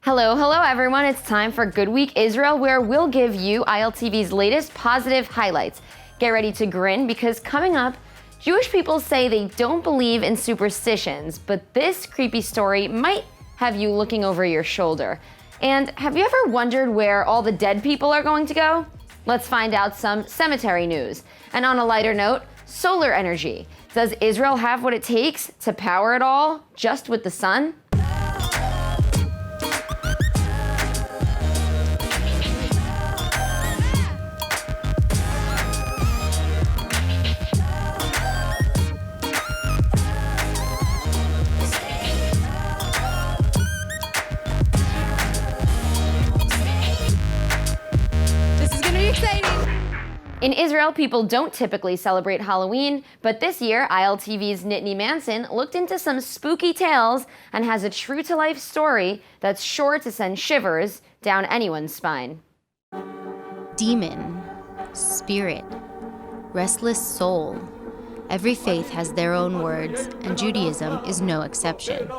Hello everyone. It's time for Good Week Israel, where we'll give you ILTV's latest positive highlights. Get ready to grin because coming up, Jewish people say they don't believe in superstitions, but this creepy story might have you looking over your shoulder. And have you ever wondered where all the dead people are going to go? Let's find out some cemetery news. And on a lighter note, solar energy. Does Israel have what it takes to power it all just with the sun? In Israel, people don't typically celebrate Halloween, but this year, ILTV's Nittany Manson looked into some spooky tales and has a true-to-life story that's sure to send shivers down anyone's spine. Demon, spirit, restless soul. Every faith has their own words, and Judaism is no exception.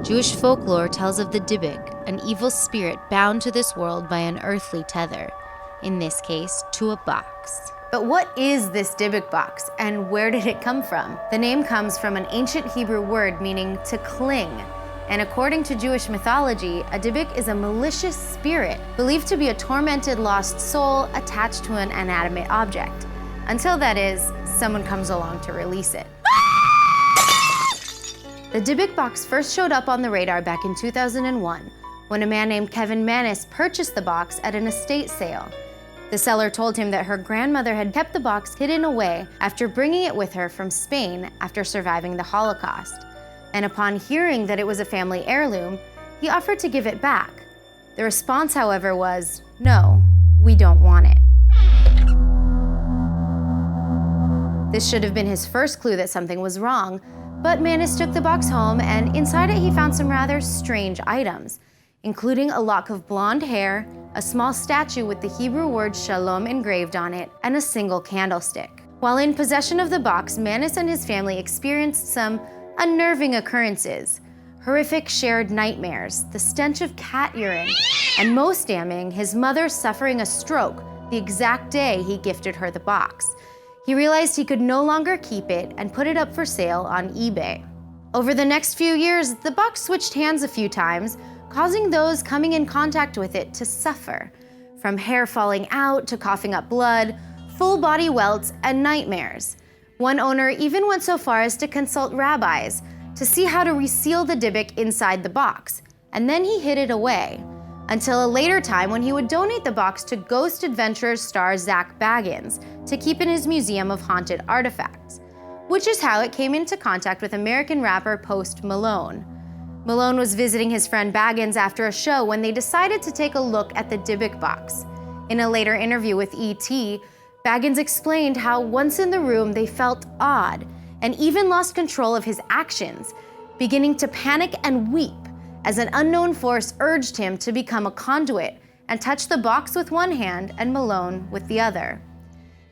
Jewish folklore tells of the Dybbuk, an evil spirit bound to this world by an earthly tether, in this case, to a box. But what is this Dybbuk box, and where did it come from? The name comes from an ancient Hebrew word meaning to cling. And according to Jewish mythology, a Dybbuk is a malicious spirit, believed to be a tormented lost soul attached to an inanimate object. Until, that is, someone comes along to release it. The Dybbuk box first showed up on the radar back in 2001, when a man named Kevin Manis purchased the box at an estate sale. The seller told him that her grandmother had kept the box hidden away after bringing it with her from Spain after surviving the Holocaust. And upon hearing that it was a family heirloom, he offered to give it back. The response, however, was, "No, we don't want it." This should have been his first clue that something was wrong, but Manis took the box home, and inside it he found some rather strange items, including a lock of blonde hair, a small statue with the Hebrew word shalom engraved on it, and a single candlestick. While in possession of the box, Manis and his family experienced some unnerving occurrences, horrific shared nightmares, the stench of cat urine, and most damning, his mother suffering a stroke the exact day he gifted her the box. He realized he could no longer keep it and put it up for sale on eBay. Over the next few years, the box switched hands a few times, causing those coming in contact with it to suffer, from hair falling out to coughing up blood, full body welts, and nightmares. One owner even went so far as to consult rabbis to see how to reseal the Dybbuk inside the box, and then he hid it away, until a later time when he would donate the box to Ghost Adventures star Zach Baggins to keep in his museum of haunted artifacts, which is how it came into contact with American rapper Post Malone. Malone was visiting his friend Baggins after a show when they decided to take a look at the Dybbuk box. In a later interview with E.T., Baggins explained how once in the room they felt odd and even lost control of his actions, beginning to panic and weep as an unknown force urged him to become a conduit and touch the box with one hand and Malone with the other.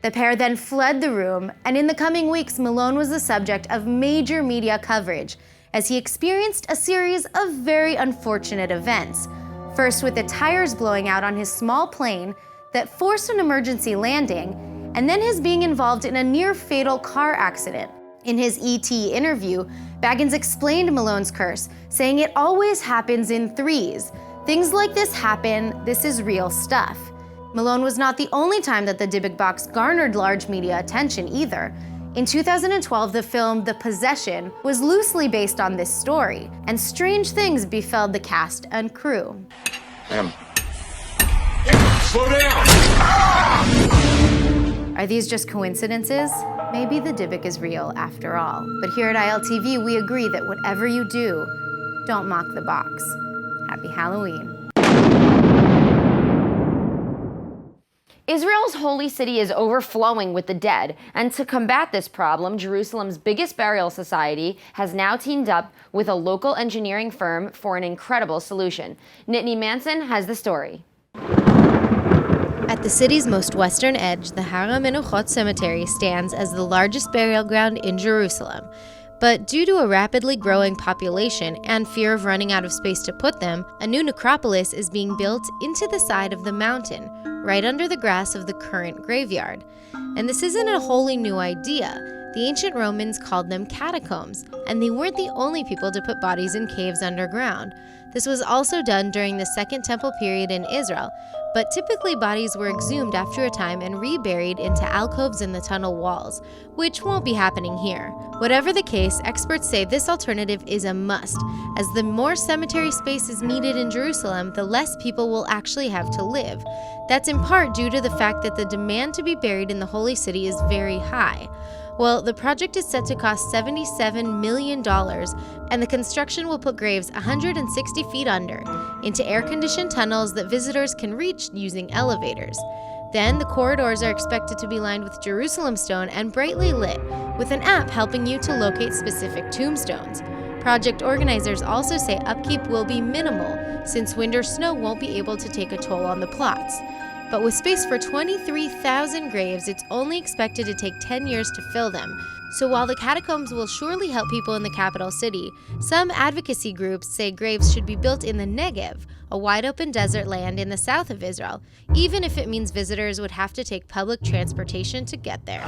The pair then fled the room, and in the coming weeks, Malone was the subject of major media coverage as he experienced a series of very unfortunate events. First with the tires blowing out on his small plane that forced an emergency landing, and then his being involved in a near-fatal car accident. In his E.T. interview, Baggins explained Malone's curse, saying it always happens in threes. Things like this happen, this is real stuff. Malone was not the only time that the Dybbuk box garnered large media attention either. In 2012, the film The Possession was loosely based on this story, and strange things befell the cast and crew. Slow down! Are these just coincidences? Maybe the Dybbuk is real after all. But here at ILTV, we agree that whatever you do, don't mock the box. Happy Halloween. Israel's holy city is overflowing with the dead, and to combat this problem, Jerusalem's biggest burial society has now teamed up with a local engineering firm for an incredible solution. Nittany Manson has the story. At the city's most western edge, the Har HaMenuchot Cemetery stands as the largest burial ground in Jerusalem. But due to a rapidly growing population and fear of running out of space to put them, a new necropolis is being built into the side of the mountain, right under the grass of the current graveyard. And this isn't a wholly new idea. The ancient Romans called them catacombs, and they weren't the only people to put bodies in caves underground. This was also done during the Second Temple period in Israel, but typically bodies were exhumed after a time and reburied into alcoves in the tunnel walls, which won't be happening here. Whatever the case, experts say this alternative is a must, as the more cemetery space is needed in Jerusalem, the less people will actually have to live. That's in part due to the fact that the demand to be buried in the Holy City is very high. Well, the project is set to cost $77 million, and the construction will put graves 160 feet under, into air-conditioned tunnels that visitors can reach using elevators. Then, the corridors are expected to be lined with Jerusalem stone and brightly lit, with an app helping you to locate specific tombstones. Project organizers also say upkeep will be minimal, since wind or snow won't be able to take a toll on the plots. But with space for 23,000 graves, it's only expected to take 10 years to fill them. So while the catacombs will surely help people in the capital city, some advocacy groups say graves should be built in the Negev, a wide-open desert land in the south of Israel, even if it means visitors would have to take public transportation to get there.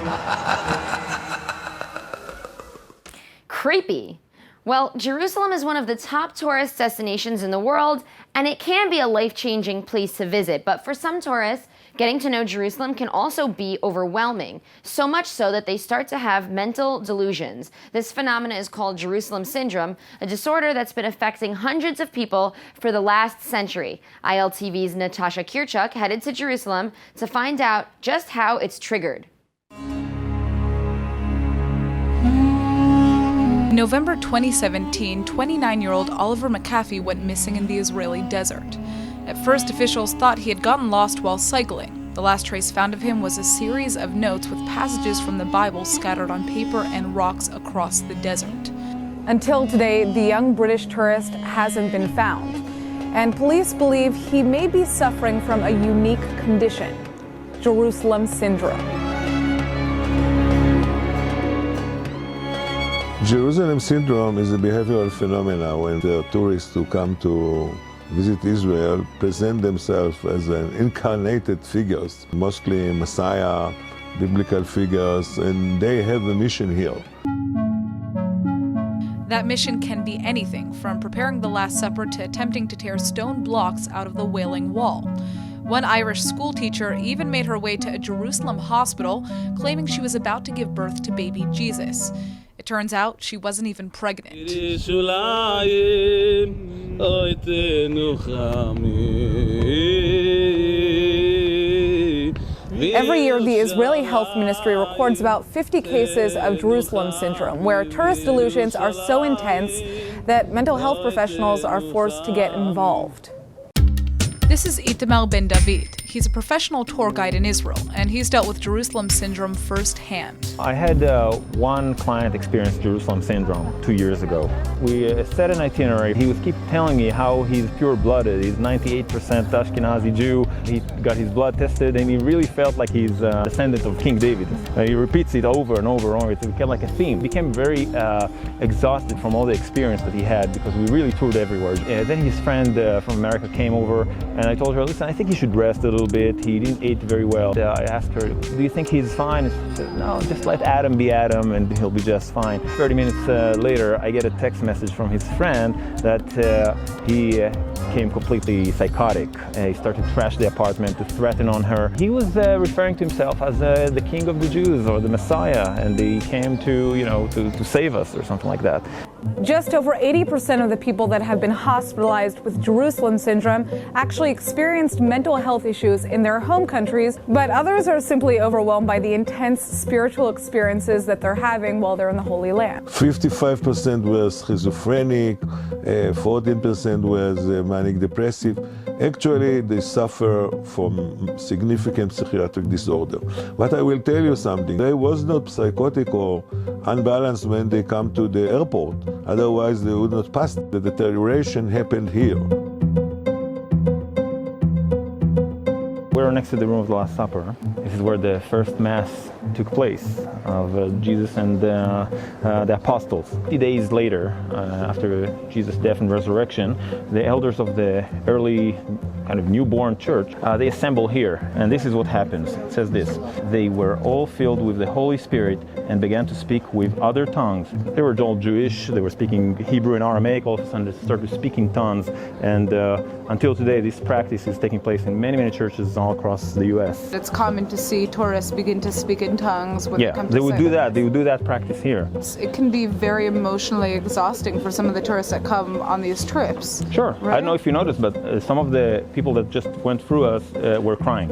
Creepy. Well, Jerusalem is one of the top tourist destinations in the world, and it can be a life-changing place to visit. But for some tourists, getting to know Jerusalem can also be overwhelming, so much so that they start to have mental delusions. This phenomenon is called Jerusalem syndrome, a disorder that's been affecting hundreds of people for the last century. ILTV's Natasha Kirchuk headed to Jerusalem to find out just how it's triggered. In November 2017, 29-year-old Oliver McAfee went missing in the Israeli desert. At first, officials thought he had gotten lost while cycling. The last trace found of him was a series of notes with passages from the Bible scattered on paper and rocks across the desert. Until today, the young British tourist hasn't been found, and police believe he may be suffering from a unique condition, Jerusalem syndrome. Jerusalem syndrome is a behavioral phenomenon when the tourists who come to visit Israel present themselves as incarnated figures, mostly Messiah, biblical figures, and they have a mission here. That mission can be anything from preparing the Last Supper to attempting to tear stone blocks out of the Wailing Wall. One Irish schoolteacher even made her way to a Jerusalem hospital, claiming she was about to give birth to baby Jesus. It turns out she wasn't even pregnant. Every year, the Israeli Health Ministry records about 50 cases of Jerusalem syndrome, where tourist delusions are so intense that mental health professionals are forced to get involved. This is Itamar Ben David. He's a professional tour guide in Israel, and he's dealt with Jerusalem syndrome firsthand. I had one client experience Jerusalem syndrome 2 years ago. We set an itinerary. He would keep telling me how he's pure-blooded. He's 98% Ashkenazi Jew. He got his blood tested, and he really felt like he's a descendant of King David. He repeats it over and over and over. It became like a theme. He became very exhausted from all the experience that he had because we really toured everywhere. Then his friend from America came over, and I told her, listen, I think he should rest a little bit. He didn't eat very well. I asked her, do you think he's fine? She said, no, just let Adam be Adam and he'll be just fine. 30 minutes later, I get a text message from his friend that he became completely psychotic. He started to trash the apartment, to threaten on her. He was referring to himself as the king of the Jews or the Messiah, and he came to save us or something like that. Just over 80% of the people that have been hospitalized with Jerusalem syndrome actually experienced mental health issues in their home countries, but others are simply overwhelmed by the intense spiritual experiences that they're having while they're in the Holy Land. 55% were schizophrenic, 14% was manic depressive. Actually, they suffer from significant psychiatric disorder. But I will tell you something, they was not psychotic or unbalanced when they come to the airport. Otherwise, they would not pass. The deterioration happened here. We're next to the room of the Last Supper. This is where the first Mass took place of Jesus and the apostles. 50 days later, after Jesus' death and resurrection, the elders of the early kind of newborn church, they assemble here. And this is what happens. It says this: they were all filled with the Holy Spirit and began to speak with other tongues. They were all Jewish. They were speaking Hebrew and Aramaic. All of a sudden, they started speaking tongues. And until today, this practice is taking place in many churches all across the U.S. It's common to see tourists begin to speak in tongues when they come to they would do Sinai. that. They would do that practice here. It can be very emotionally exhausting for some of the tourists that come on these trips. Sure. Right? I don't know if you noticed, but some of the people that just went through us were crying.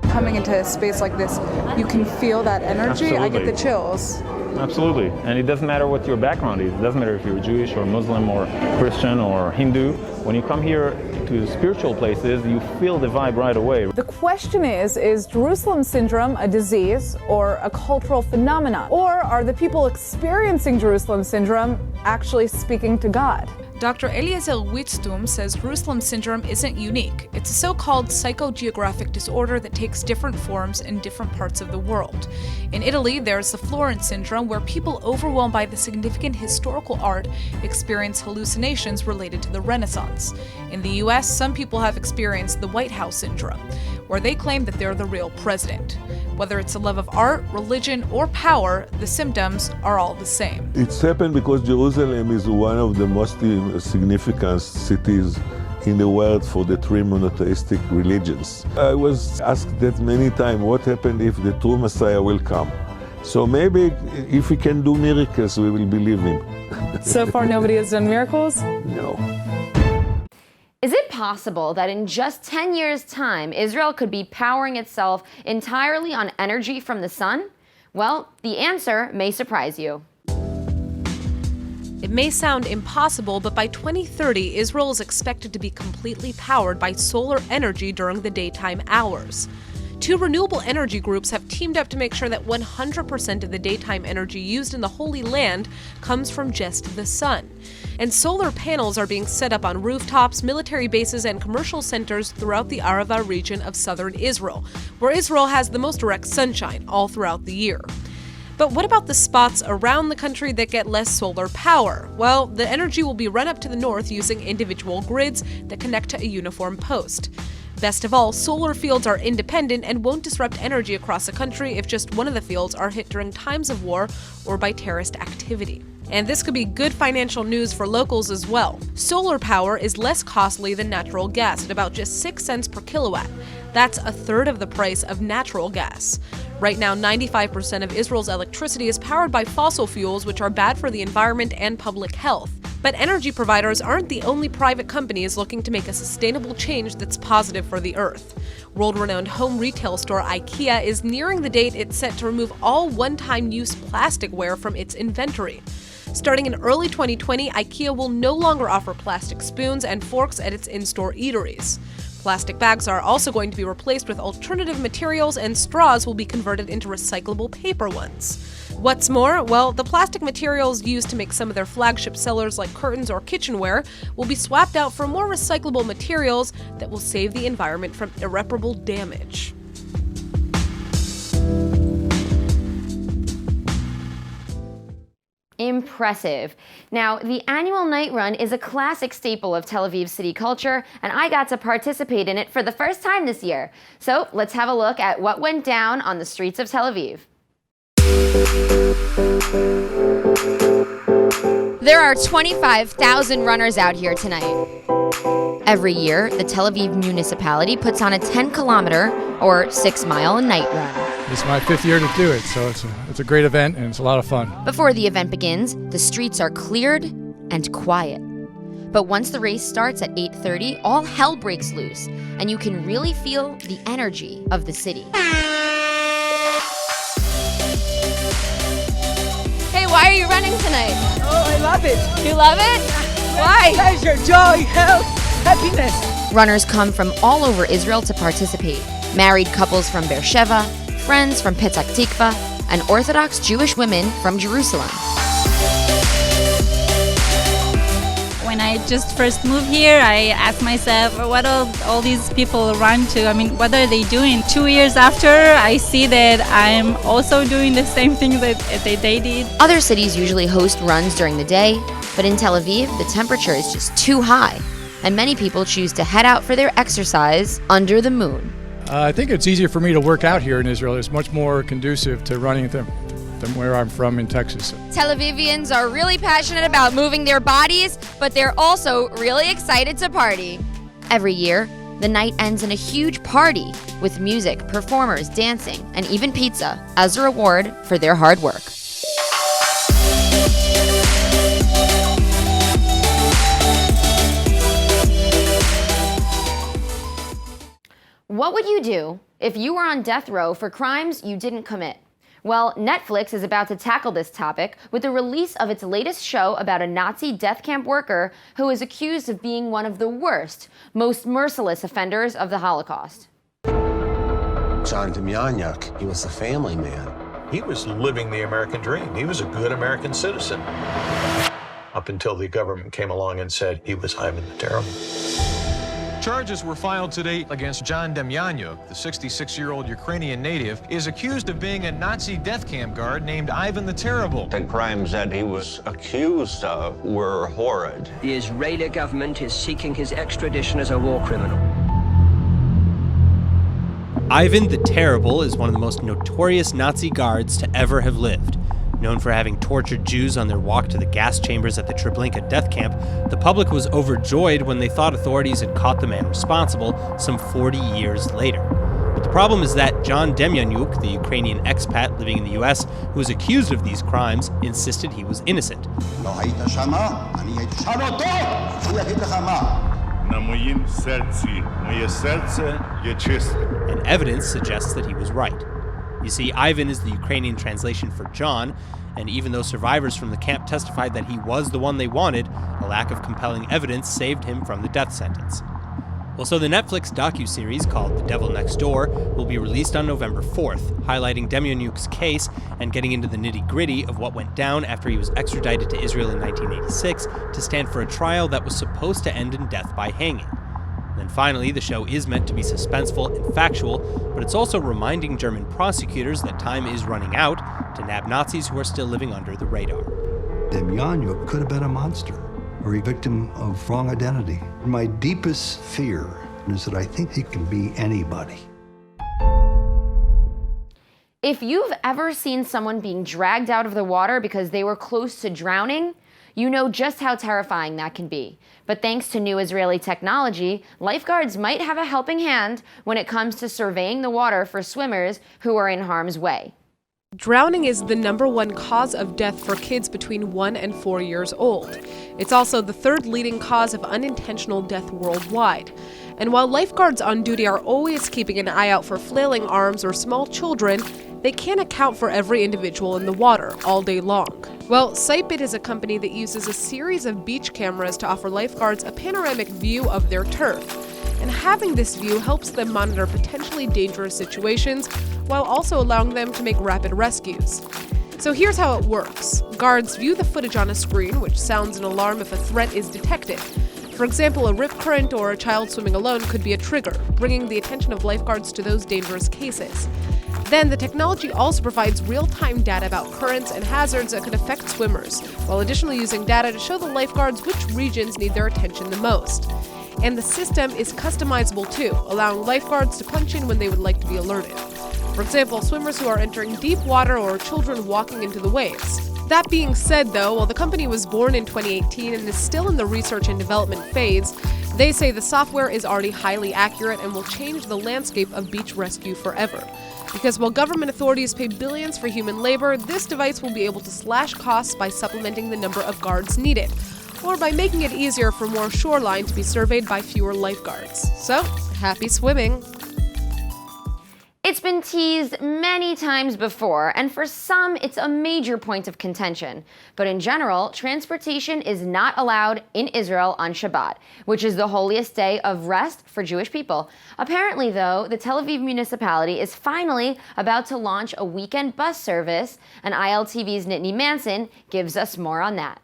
Coming into a space like this, you can feel that energy. I get Absolutely. the chills. Absolutely. And it doesn't matter what your background is. It doesn't matter if you're Jewish or Muslim or Christian or Hindu. When you come here to the spiritual places, you feel the vibe right away. The question is Jerusalem syndrome a disease or a cultural phenomenon? Or are the people experiencing Jerusalem syndrome actually speaking to God? Dr. Eliezer Witztum says Jerusalem syndrome isn't unique. It's a so-called psychogeographic disorder that takes different forms in different parts of the world. In Italy, there's the Florence syndrome, where people overwhelmed by the significant historical art experience hallucinations related to the Renaissance. In the US, some people have experienced the White House syndrome, where they claim that they're the real president. Whether it's a love of art, religion, or power, the symptoms are all the same. It's happened because Jerusalem is one of the most significant cities in the world for the three monotheistic religions. I was asked that many times, what happened if the true Messiah will come? So maybe if he can do miracles, we will believe him. So far, nobody has done miracles? No. Is it possible that in just 10 years' time, Israel could be powering itself entirely on energy from the sun? Well, the answer may surprise you. It may sound impossible, but by 2030, Israel is expected to be completely powered by solar energy during the daytime hours. Two renewable energy groups have teamed up to make sure that 100% of the daytime energy used in the Holy Land comes from just the sun. And solar panels are being set up on rooftops, military bases, and commercial centers throughout the Arava region of southern Israel, where Israel has the most direct sunshine all throughout the year. But what about the spots around the country that get less solar power? Well, the energy will be run up to the north using individual grids that connect to a uniform post. Best of all, solar fields are independent and won't disrupt energy across the country if just one of the fields are hit during times of war or by terrorist activity. And this could be good financial news for locals as well. Solar power is less costly than natural gas at about just 6 cents per kilowatt. That's a third of the price of natural gas. Right now, 95% of Israel's electricity is powered by fossil fuels, which are bad for the environment and public health. But energy providers aren't the only private companies looking to make a sustainable change that's positive for the earth. World-renowned home retail store IKEA is nearing the date it's set to remove all one-time use plasticware from its inventory. Starting in early 2020, IKEA will no longer offer plastic spoons and forks at its in-store eateries. Plastic bags are also going to be replaced with alternative materials, and straws will be converted into recyclable paper ones. What's more, well, the plastic materials used to make some of their flagship sellers like curtains or kitchenware will be swapped out for more recyclable materials that will save the environment from irreparable damage. Impressive. Now, the annual night run is a classic staple of Tel Aviv city culture, and I got to participate in it for the first time this year. So let's have a look at what went down on the streets of Tel Aviv. There are 25,000 runners out here tonight. Every year, the Tel Aviv municipality puts on a 10-kilometer or 6-mile night run. It's my 5th year to do it, so it's a great event and it's a lot of fun. Before the event begins, the streets are cleared and quiet. But once the race starts at 8:30, all hell breaks loose, and you can really feel the energy of the city. Hey, why are you running tonight? Oh, I love it. You love it? Why? Pleasure, joy, health, happiness. Runners come from all over Israel to participate. Married couples from Beersheba, friends from Petah Tikva, and Orthodox Jewish women from Jerusalem. When when I just first moved here, I asked myself, what all these people run to? I mean, what are they doing? 2 years after, I see that I'm also doing the same thing that they did. Other cities usually host runs during the day, but in Tel Aviv, the temperature is just too high, and many people choose to head out for their exercise under the moon. I think it's easier for me to work out here in Israel. It's much more conducive to running than where I'm from in Texas. Tel Avivians are really passionate about moving their bodies, but they're also really excited to party. Every year, the night ends in a huge party with music, performers, dancing, and even pizza as a reward for their hard work. What would you do if you were on death row for crimes you didn't commit? Well, Netflix is about to tackle this topic with the release of its latest show about a Nazi death camp worker who is accused of being one of the worst, most merciless offenders of the Holocaust. John Demjanjuk, he was a family man. He was living the American dream. He was a good American citizen. Up until the government came along and said he was Ivan the Terrible. Charges were filed today against John Demjanjuk. The 66-year-old Ukrainian native is accused of being a Nazi death camp guard named Ivan the Terrible. The crimes that he was accused of were horrid. The Israeli government is seeking his extradition as a war criminal. Ivan the Terrible is one of the most notorious Nazi guards to ever have lived. Known for having tortured Jews on their walk to the gas chambers at the Treblinka death camp, the public was overjoyed when they thought authorities had caught the man responsible some 40 years later. But the problem is that John Demjanjuk, the Ukrainian expat living in the US who was accused of these crimes, insisted he was innocent. And evidence suggests that he was right. You see, Ivan is the Ukrainian translation for John, and even though survivors from the camp testified that he was the one they wanted, a lack of compelling evidence saved him from the death sentence. Well, so the Netflix docuseries called The Devil Next Door will be released on November 4th, highlighting Demjanjuk's case and getting into the nitty-gritty of what went down after he was extradited to Israel in 1986 to stand for a trial that was supposed to end in death by hanging. And finally, the show is meant to be suspenseful and factual, but it's also reminding German prosecutors that time is running out to nab Nazis who are still living under the radar. Demjanjuk could have been a monster or a victim of wrong identity. My deepest fear is that I think he can be anybody. If you've ever seen someone being dragged out of the water because they were close to drowning, you know just how terrifying that can be. But thanks to new Israeli technology, lifeguards might have a helping hand when it comes to surveying the water for swimmers who are in harm's way. Drowning is the #1 cause of death for kids between 1 and 4 years old. It's also the third leading cause of unintentional death worldwide. And while lifeguards on duty are always keeping an eye out for flailing arms or small children, they can't account for every individual in the water all day long. Well, Sightbit is a company that uses a series of beach cameras to offer lifeguards a panoramic view of their turf. And having this view helps them monitor potentially dangerous situations while also allowing them to make rapid rescues. So here's how it works. Guards view the footage on a screen, which sounds an alarm if a threat is detected. For example, a rip current or a child swimming alone could be a trigger, bringing the attention of lifeguards to those dangerous cases. Then the technology also provides real-time data about currents and hazards that could affect swimmers, while additionally using data to show the lifeguards which regions need their attention the most. And the system is customizable too, allowing lifeguards to punch in when they would like to be alerted. For example, swimmers who are entering deep water or children walking into the waves. That being said, though, while the company was born in 2018 and is still in the research and development phase, they say the software is already highly accurate and will change the landscape of beach rescue forever. Because while government authorities pay billions for human labor, this device will be able to slash costs by supplementing the number of guards needed, or by making it easier for more shoreline to be surveyed by fewer lifeguards. So, happy swimming! It's been teased many times before, and for some, it's a major point of contention. But in general, transportation is not allowed in Israel on Shabbat, which is the holiest day of rest for Jewish people. Apparently, though, the Tel Aviv municipality is finally about to launch a weekend bus service, and ILTV's Nittany Manson gives us more on that.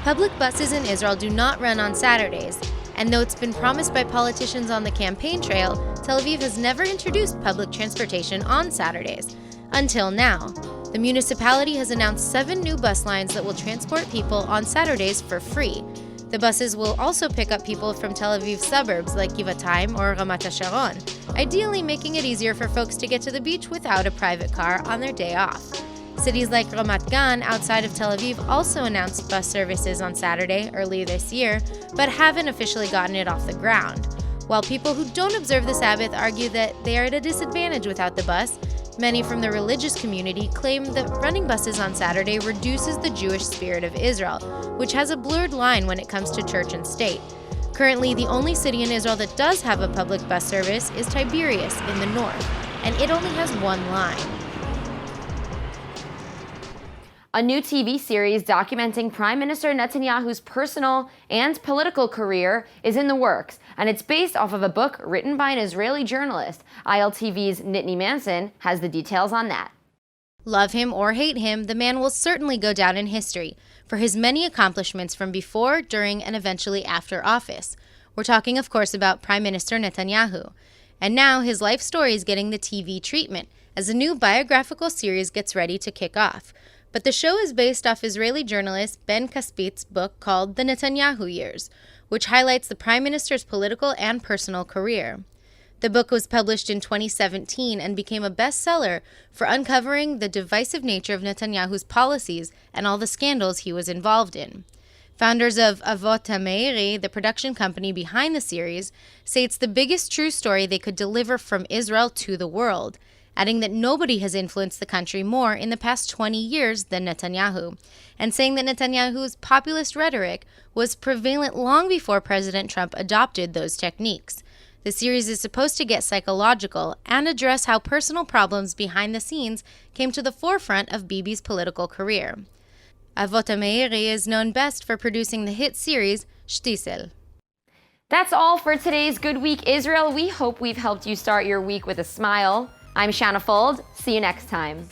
Public buses in Israel do not run on Saturdays, and though it's been promised by politicians on the campaign trail, Tel Aviv has never introduced public transportation on Saturdays. Until now. The municipality has announced 7 new bus lines that will transport people on Saturdays for free. The buses will also pick up people from Tel Aviv suburbs like Givatayim or Ramat HaSharon, ideally making it easier for folks to get to the beach without a private car on their day off. Cities like Ramat Gan outside of Tel Aviv also announced bus services on Saturday early this year, but haven't officially gotten it off the ground. While people who don't observe the Sabbath argue that they are at a disadvantage without the bus, many from the religious community claim that running buses on Saturday reduces the Jewish spirit of Israel, which has a blurred line when it comes to church and state. Currently, the only city in Israel that does have a public bus service is Tiberias in the north, and it only has one line. A new TV series documenting Prime Minister Netanyahu's personal and political career is in the works, and it's based off of a book written by an Israeli journalist. ILTV's Nittany Manson has the details on that. Love him or hate him, the man will certainly go down in history for his many accomplishments from before, during, and eventually after office. We're talking, of course, about Prime Minister Netanyahu. And now his life story is getting the TV treatment as a new biographical series gets ready to kick off. But the show is based off Israeli journalist Ben Caspit's book called The Netanyahu Years, which highlights the prime minister's political and personal career. The book was published in 2017 and became a bestseller for uncovering the divisive nature of Netanyahu's policies and all the scandals he was involved in. Founders of Avot HaMeiri, the production company behind the series, say it's the biggest true story they could deliver from Israel to the world, adding that nobody has influenced the country more in the past 20 years than Netanyahu, and saying that Netanyahu's populist rhetoric was prevalent long before President Trump adopted those techniques. The series is supposed to get psychological and address how personal problems behind the scenes came to the forefront of Bibi's political career. Avot HaMeiri is known best for producing the hit series Shtisel. That's all for today's Good Week Israel. We hope we've helped you start your week with a smile. I'm Shanna Fold. See you next time.